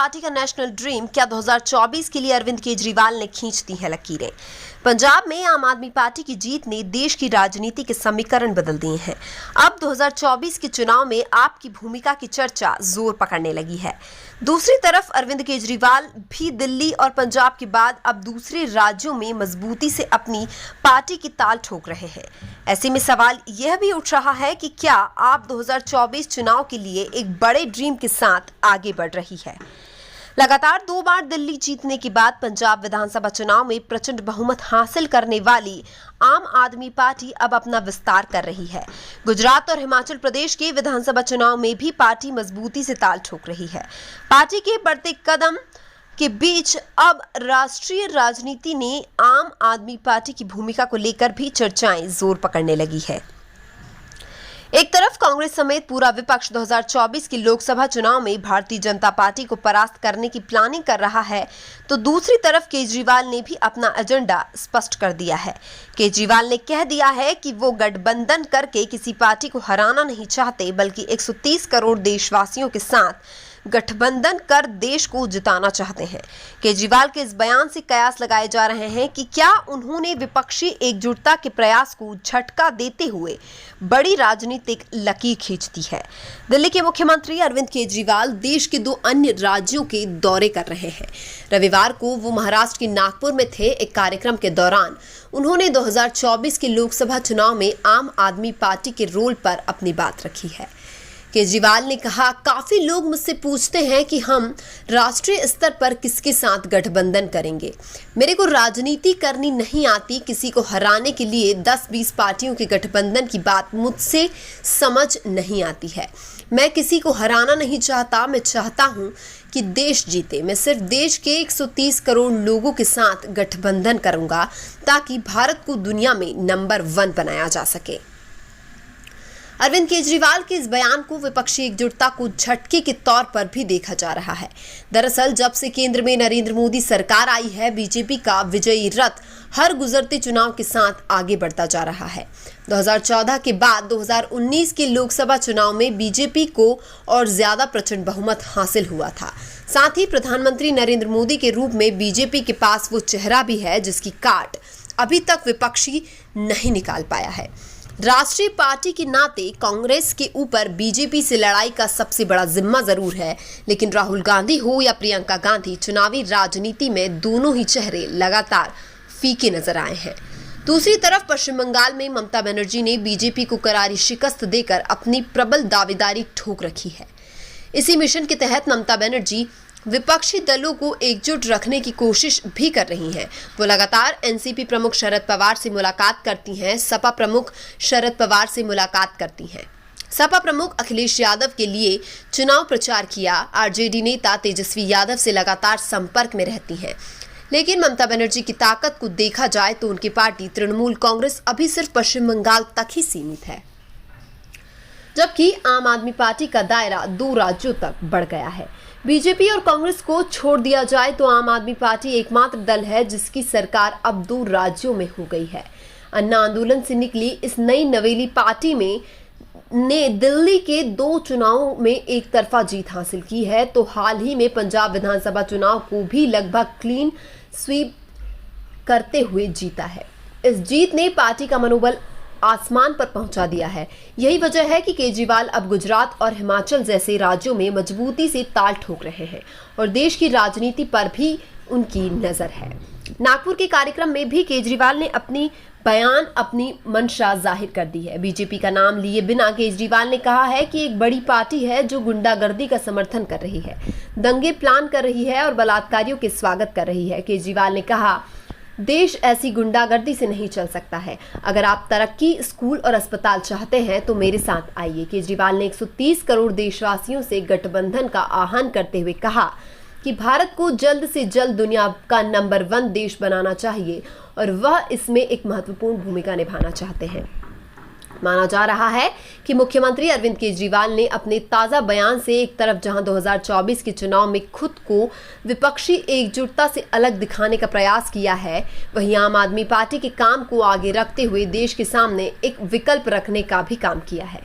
Party का national dream, क्या 2024 के लिए अरविंद केजरीवाल ने खींच दी है लकीरें। पंजाब में आम आदमी पार्टी की जीत ने देश की राजनीति के समीकरण बदल दिए हैं। अब 2024 के चुनाव में आपकी भूमिका की चर्चा जोर पकड़ने लगी है। दूसरी तरफ अरविंद केजरीवाल भी दिल्ली और पंजाब के बाद अब दूसरे राज्यों में मजबूती से अपनी पार्टी की ताल ठोक रहे हैं। ऐसे में सवाल यह भी उठ रहा है कि क्या आप 2024 चुनाव के लिए एक बड़े ड्रीम के साथ आगे बढ़ रही है। लगातार 2 बार दिल्ली जीतने के बाद पंजाब विधानसभा चुनाव में प्रचंड बहुमत हासिल करने वाली आम आदमी पार्टी अब अपना विस्तार कर रही है। गुजरात और हिमाचल प्रदेश के विधानसभा चुनाव में भी पार्टी मजबूती से ताल ठोक रही है। पार्टी के बढ़ते कदम के बीच अब राष्ट्रीय राजनीति ने आम आदमी पार्टी की भूमिका को लेकर भी चर्चाएं जोर पकड़ने लगी है। एक तरफ कांग्रेस समेत पूरा विपक्ष 2024 के लोकसभा चुनाव में भारतीय जनता पार्टी को परास्त करने की प्लानिंग कर रहा है, तो दूसरी तरफ केजरीवाल ने भी अपना एजेंडा स्पष्ट कर दिया है। केजरीवाल ने कह दिया है कि वो गठबंधन करके किसी पार्टी को हराना नहीं चाहते, बल्कि 130 करोड़ देशवासियों के साथ गठबंधन कर देश को जिताना चाहते हैं। केजरीवाल के इस बयान से कयास लगाए जा रहे हैं कि क्या उन्होंने विपक्षी एकजुटता के प्रयास को झटका देते हुए बड़ी राजनीतिक लकीर खींच दी है। दिल्ली के मुख्यमंत्री अरविंद केजरीवाल देश के 2 अन्य राज्यों के दौरे कर रहे हैं। रविवार को वो महाराष्ट्र के नागपुर में थे। एक कार्यक्रम के दौरान उन्होंने 2024 के लोकसभा चुनाव में आम आदमी पार्टी के रोल पर अपनी बात रखी है। केजरीवाल ने कहा, काफी लोग मुझसे पूछते हैं कि हम राष्ट्रीय स्तर पर किसके साथ गठबंधन करेंगे। मेरे को राजनीति करनी नहीं आती। किसी को हराने के लिए 10-20 पार्टियों के गठबंधन की बात मुझसे समझ नहीं आती है। मैं किसी को हराना नहीं चाहता। मैं चाहता हूं कि देश जीते। मैं सिर्फ देश के 130 करोड़ लोगों के साथ गठबंधन करूंगा ताकि भारत को दुनिया में नंबर 1 बनाया जा सके। अरविंद केजरीवाल के इस बयान को विपक्षी एकजुटता को झटके के तौर पर भी देखा जा रहा है। दरअसल जब से केंद्र में नरेंद्र मोदी सरकार आई है, बीजेपी का विजयी रथ हर गुजरते चुनाव के साथ आगे बढ़ता जा रहा है। 2014 के बाद 2019 के लोकसभा चुनाव में बीजेपी को और ज्यादा प्रचंड बहुमत हासिल हुआ था। साथ ही प्रधानमंत्री नरेंद्र मोदी के रूप में बीजेपी के पास वो चेहरा भी है जिसकी काट अभी तक विपक्षी नहीं निकाल पाया है। राष्ट्रीय पार्टी के नाते कांग्रेस के ऊपर बीजेपी से लड़ाई का सबसे बड़ा जिम्मा जरूर है, लेकिन राहुल गांधी हो या प्रियंका गांधी, चुनावी राजनीति में दोनों ही चेहरे लगातार फीके नजर आए हैं। दूसरी तरफ पश्चिम बंगाल में ममता बनर्जी ने बीजेपी को करारी शिकस्त देकर अपनी प्रबल दावेदारी ठोक रखी है। इसी मिशन के तहत ममता बनर्जी विपक्षी दलों को एकजुट रखने की कोशिश भी कर रही हैं। वो लगातार एनसीपी प्रमुख शरद पवार से मुलाकात करती हैं, सपा प्रमुख शरद पवार से मुलाकात करती हैं। सपा प्रमुख अखिलेश यादव के लिए चुनाव प्रचार किया। आरजेडी नेता तेजस्वी यादव से लगातार संपर्क में रहती हैं। लेकिन ममता बनर्जी की ताकत को देखा जाए तो उनकी पार्टी तृणमूल कांग्रेस अभी सिर्फ पश्चिम बंगाल तक ही सीमित है, जबकि आम आदमी पार्टी का दायरा 2 राज्यों तक बढ़ गया है। बीजेपी और कांग्रेस को छोड़ दिया जाए तो आम आदमी पार्टी एकमात्र दल है जिसकी सरकार अब 2 राज्यों में हो गई है। अन्ना आंदोलन से निकली इस नई नवेली पार्टी में ने दिल्ली के 2 चुनावों में एक तरफा जीत हासिल की है, तो हाल ही में पंजाब विधानसभा चुनाव को भी लगभग क्लीन स्वीप करते हुए जीता है। इस जीत ने पार्टी का मनोबल आसमान पर पहुंचा दिया है। यही वजह है कि केजरीवाल अब गुजरात और हिमाचल जैसे राज्यों में मजबूती से ताल ठोक रहे हैं और देश की राजनीति पर भी उनकी नजर है। नागपुर के कार्यक्रम में भी केजरीवाल ने अपनी मंशा जाहिर कर दी है। बीजेपी का नाम लिए बिना केजरीवाल ने कहा है कि एक बड़ी पार्टी है जो गुंडागर्दी का समर्थन कर रही है, दंगे प्लान कर रही है और बलात्कारियों के स्वागत कर रही है। केजरीवाल ने कहा, देश ऐसी गुंडागर्दी से नहीं चल सकता है। अगर आप तरक्की, स्कूल और अस्पताल चाहते हैं तो मेरे साथ आइए। केजरीवाल ने 130 करोड़ देशवासियों से गठबंधन का आह्वान करते हुए कहा कि भारत को जल्द से जल्द दुनिया का नंबर 1 देश बनाना चाहिए और वह इसमें एक महत्वपूर्ण भूमिका निभाना चाहते हैं। माना जा रहा है कि मुख्यमंत्री अरविंद केजरीवाल ने अपने ताजा बयान से एक तरफ जहां 2024 के चुनाव में खुद को विपक्षी एकजुटता से अलग दिखाने का प्रयास किया है, वहीं आम आदमी पार्टी के काम को आगे रखते हुए देश के सामने एक विकल्प रखने का भी काम किया है।